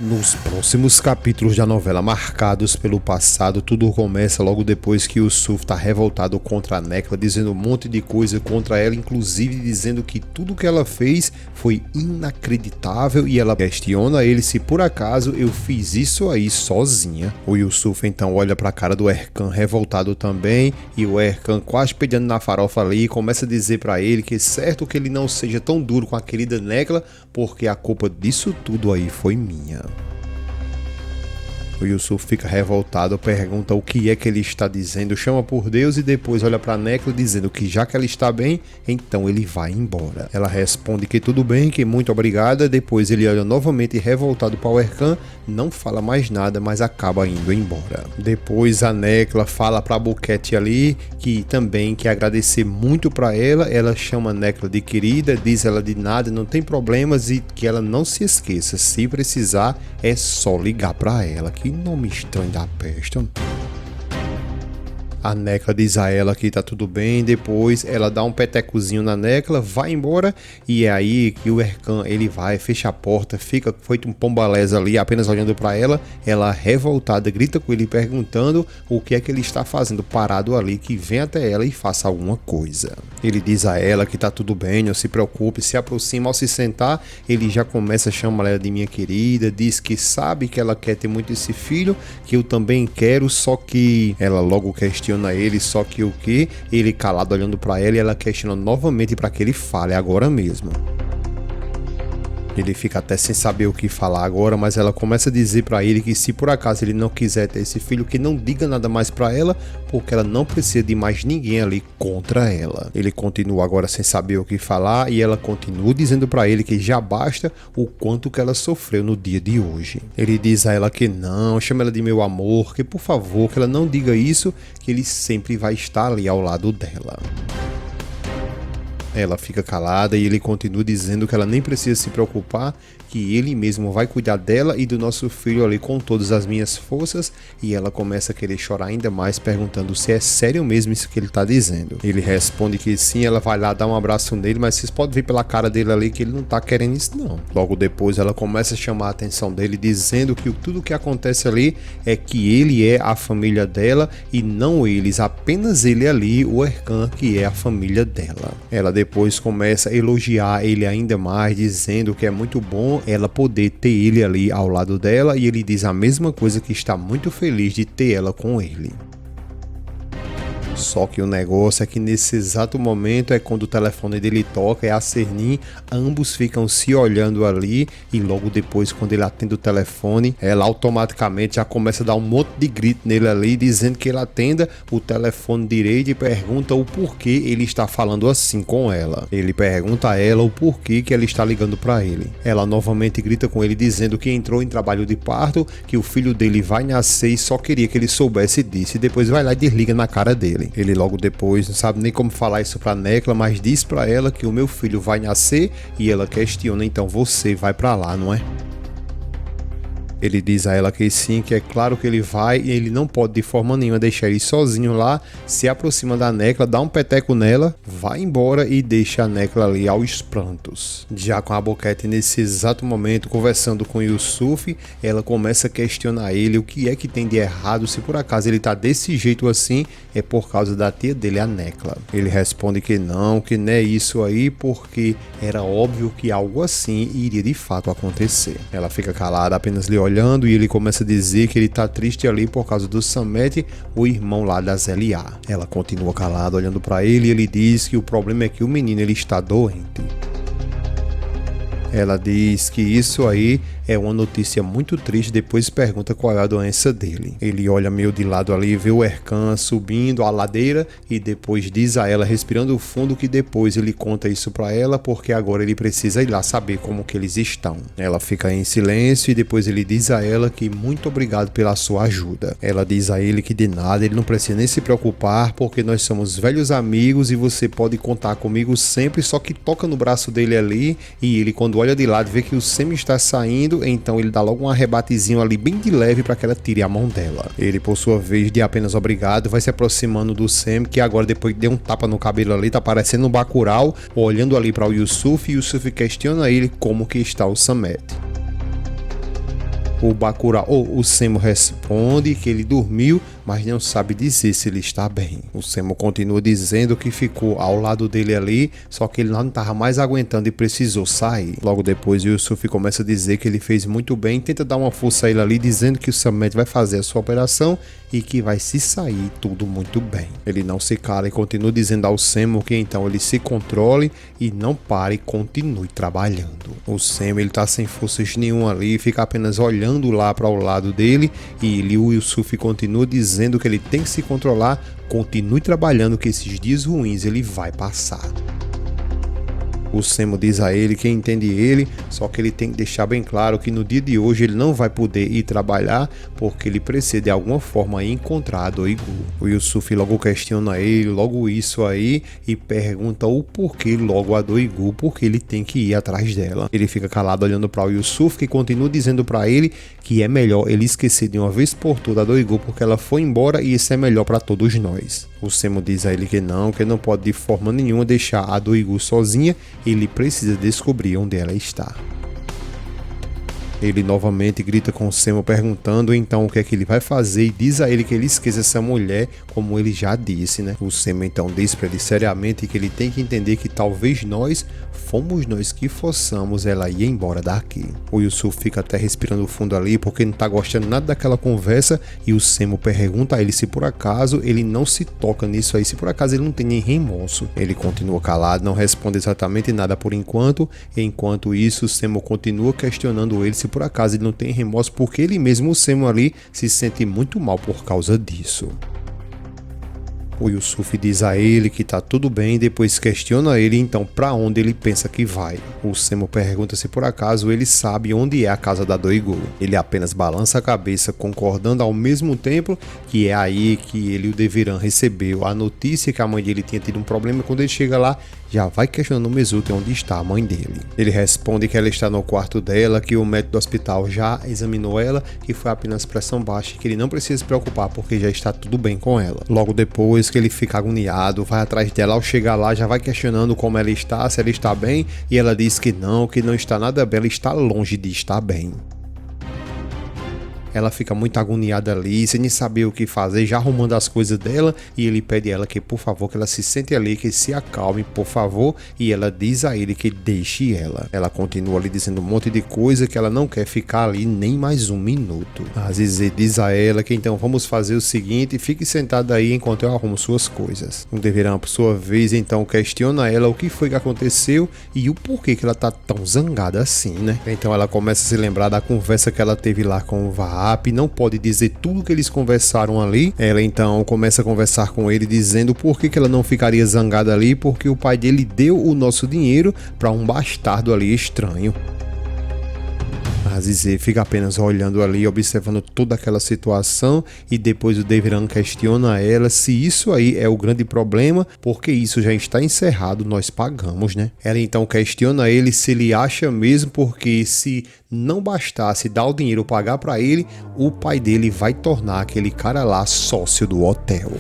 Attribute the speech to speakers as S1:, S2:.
S1: Nos próximos capítulos da novela, marcados pelo passado, tudo começa logo depois que o Yusuf tá revoltado contra a Nekla, dizendo um monte de coisa contra ela, inclusive dizendo que tudo que ela fez foi inacreditável, e ela questiona ele se por acaso eu fiz isso aí sozinha. O Yusuf então olha pra cara do Erkan revoltado também, e o Erkan quase pegando na farofa ali, começa a dizer pra ele que é certo que ele não seja tão duro com a querida Nekla, porque a culpa disso tudo aí foi minha. O Yusuf fica revoltado, pergunta o que é que ele está dizendo, chama por Deus e depois olha para Nekla dizendo que já que ela está bem, então ele vai embora. Ela responde que tudo bem, que muito obrigada, depois ele olha novamente revoltado para o Erkan, não fala mais nada, mas acaba indo embora. Depois a Nekla fala para a Buket ali que também quer agradecer muito para ela chama a Nekla de querida, diz ela de nada, não tem problemas e que ela não se esqueça, se precisar é só ligar para ela. Que nome estranho da peste. A Nekla diz a ela que tá tudo bem, depois ela dá um petecozinho na Nekla, vai embora, e é aí que o Erkan ele vai, fecha a porta, fica feito um pombalés ali, apenas olhando para ela revoltada, grita com ele perguntando o que é que ele está fazendo parado ali, que vem até ela e faça alguma coisa. Ele diz a ela que tá tudo bem, não se preocupe, se aproxima, ao se sentar, ele já começa a chamar ela de minha querida, diz que sabe que ela quer ter muito esse filho, que eu também quero, só que ela logo questiona ele, só que o que? Ele calado olhando pra ela e ela questiona novamente para que ele fale agora mesmo. Ele fica até sem saber o que falar agora, mas ela começa a dizer pra ele que se por acaso ele não quiser ter esse filho, que não diga nada mais pra ela, porque ela não precisa de mais ninguém ali contra ela. Ele continua agora sem saber o que falar e ela continua dizendo pra ele que já basta o quanto que ela sofreu no dia de hoje. Ele diz a ela que não, chama ela de meu amor, que por favor, que ela não diga isso, que ele sempre vai estar ali ao lado dela. Ela fica calada e ele continua dizendo que ela nem precisa se preocupar, que ele mesmo vai cuidar dela e do nosso filho ali com todas as minhas forças, e ela começa a querer chorar ainda mais, perguntando se é sério mesmo isso que ele tá dizendo. Ele responde que sim, ela vai lá dar um abraço nele, mas vocês podem ver pela cara dele ali que ele não tá querendo isso não. Logo depois ela começa a chamar a atenção dele, dizendo que tudo que acontece ali é que ele é a família dela e não eles, apenas ele ali, o Erkan, que é a família dela. Ela depois começa a elogiar ele ainda mais, dizendo que é muito bom ela poder ter ele ali ao lado dela, e ele diz a mesma coisa, que está muito feliz de ter ela com ele. Só que o negócio é que nesse exato momento é quando o telefone dele toca, é a Sernin, ambos ficam se olhando ali, e logo depois quando ele atende o telefone, ela automaticamente já começa a dar um monte de grito nele ali, dizendo que ele atenda o telefone direito e pergunta o porquê ele está falando assim com ela. Ele pergunta a ela o porquê que ela está ligando para ele. Ela novamente grita com ele dizendo que entrou em trabalho de parto, que o filho dele vai nascer e só queria que ele soubesse disso, e depois vai lá e desliga na cara dele. Ele logo depois não sabe nem como falar isso pra Nekla, mas diz pra ela que o meu filho vai nascer, e ela questiona, então você vai pra lá, não é? Ele diz a ela que sim, que é claro que ele vai, e ele não pode de forma nenhuma deixar ele sozinho lá, se aproxima da Nekla, dá um peteco nela, vai embora e deixa a Nekla ali aos prantos. Já com a Buket nesse exato momento, conversando com o Yusuf, ela começa a questionar ele o que é que tem de errado, se por acaso ele tá desse jeito assim, é por causa da tia dele, a Nekla. Ele responde que não é isso aí, porque era óbvio que algo assim iria de fato acontecer. Ela fica calada, apenas lhe olhando, e ele começa a dizer que ele tá triste ali por causa do Samet, o irmão lá da ZLA. Ela continua calada olhando pra ele, e ele diz que o problema é que o menino ele está doente. Ela diz que isso aí é uma notícia muito triste, depois pergunta qual é a doença dele. Ele olha meio de lado ali, vê o Erkan subindo a ladeira e depois diz a ela, respirando fundo, que depois ele conta isso pra ela, porque agora ele precisa ir lá saber como que eles estão. Ela fica em silêncio e depois ele diz a ela que muito obrigado pela sua ajuda. Ela diz a ele que de nada, ele não precisa nem se preocupar, porque nós somos velhos amigos e você pode contar comigo sempre, só que toca no braço dele ali, e ele quando olha de lado vê que o sêmen está saindo, então ele dá logo um arrebatezinho ali bem de leve para que ela tire a mão dela. Ele, por sua vez, de apenas obrigado, vai se aproximando do Sam, que agora depois de dar um tapa no cabelo ali, tá parecendo um Bacurau, olhando ali para o Yusuf, e o Yusuf questiona ele como que está o Samet. O Bacurau, o Semo responde que ele dormiu, mas não sabe dizer se ele está bem. O Semo continua dizendo que ficou ao lado dele ali, só que ele não estava mais aguentando e precisou sair. Logo depois, Yusuf começa a dizer que ele fez muito bem, tenta dar uma força a ele ali, dizendo que o Samet vai fazer a sua operação e que vai se sair tudo muito bem. Ele não se cala e continua dizendo ao Semo que então ele se controle e não pare e continue trabalhando. O Semo, ele tá sem forças nenhuma ali, fica apenas olhando lá para o lado dele e o Yusuf continua dizendo que ele tem que se controlar, continue trabalhando que esses dias ruins ele vai passar. O Semo diz a ele que entende ele, só que ele tem que deixar bem claro que no dia de hoje ele não vai poder ir trabalhar porque ele precisa de alguma forma encontrar a Doigu. O Yusuf logo questiona ele, logo isso aí, e pergunta o porquê logo a Doigu, porque ele tem que ir atrás dela. Ele fica calado olhando para o Yusuf, que continua dizendo para ele que é melhor ele esquecer de uma vez por toda a Doigu porque ela foi embora e isso é melhor para todos nós. O Semo diz a ele que não pode de forma nenhuma deixar a Doigu sozinha, ele precisa descobrir onde ela está. Ele novamente grita com o Semo perguntando então o que é que ele vai fazer e diz a ele que ele esqueça essa mulher, como ele já disse, né? O Semo então diz para ele seriamente que ele tem que entender que talvez fomos nós que forçamos ela ir embora daqui. O Yusuf fica até respirando fundo ali porque não tá gostando nada daquela conversa e o Semo pergunta a ele se por acaso ele não se toca nisso aí, se por acaso ele não tem nem remorso. Ele continua calado, não responde exatamente nada por enquanto. Enquanto isso, o Semo continua questionando ele se por acaso ele não tem remorso, porque ele mesmo, o Semo ali, se sente muito mal por causa disso. O Yusuf diz a ele que tá tudo bem e depois questiona ele então para onde ele pensa que vai. O Semo pergunta se por acaso ele sabe onde é a casa da Doigu. Ele apenas balança a cabeça, concordando ao mesmo tempo que é aí que ele e o Deviran recebeu a notícia que a mãe dele tinha tido um problema. Quando ele chega lá, já vai questionando o Mesut onde está a mãe dele. Ele responde que ela está no quarto dela, que o médico do hospital já examinou ela, que foi apenas pressão baixa e que ele não precisa se preocupar porque já está tudo bem com ela. Logo depois que ele fica agoniado, vai atrás dela, ao chegar lá já vai questionando como ela está, se ela está bem, e ela diz que não está nada bem, ela está longe de estar bem. Ela fica muito agoniada ali, sem nem saber o que fazer, já arrumando as coisas dela, e ele pede a ela que, por favor, que ela se sente ali, que se acalme, por favor, e ela diz a ele que deixe ela. Ela continua ali dizendo um monte de coisa, que ela não quer ficar ali nem mais um minuto. A Zizé diz a ela que então vamos fazer o seguinte, fique sentada aí enquanto eu arrumo suas coisas. O Deviran, por sua vez, então questiona ela o que foi que aconteceu e o porquê que ela tá tão zangada assim, né? Então ela começa a se lembrar da conversa que ela teve lá com o Vahap, não pode dizer tudo que eles conversaram ali. Ela então começa a conversar com ele dizendo por que ela não ficaria zangada ali, porque o pai dele deu o nosso dinheiro para um bastardo ali estranho. A Zizé fica apenas olhando ali, observando toda aquela situação, e depois o Deviran questiona ela se isso aí é o grande problema, porque isso já está encerrado, nós pagamos, né? Ela então questiona ele se ele acha mesmo, porque se não bastasse dar o dinheiro, pagar para ele, o pai dele vai tornar aquele cara lá sócio do hotel.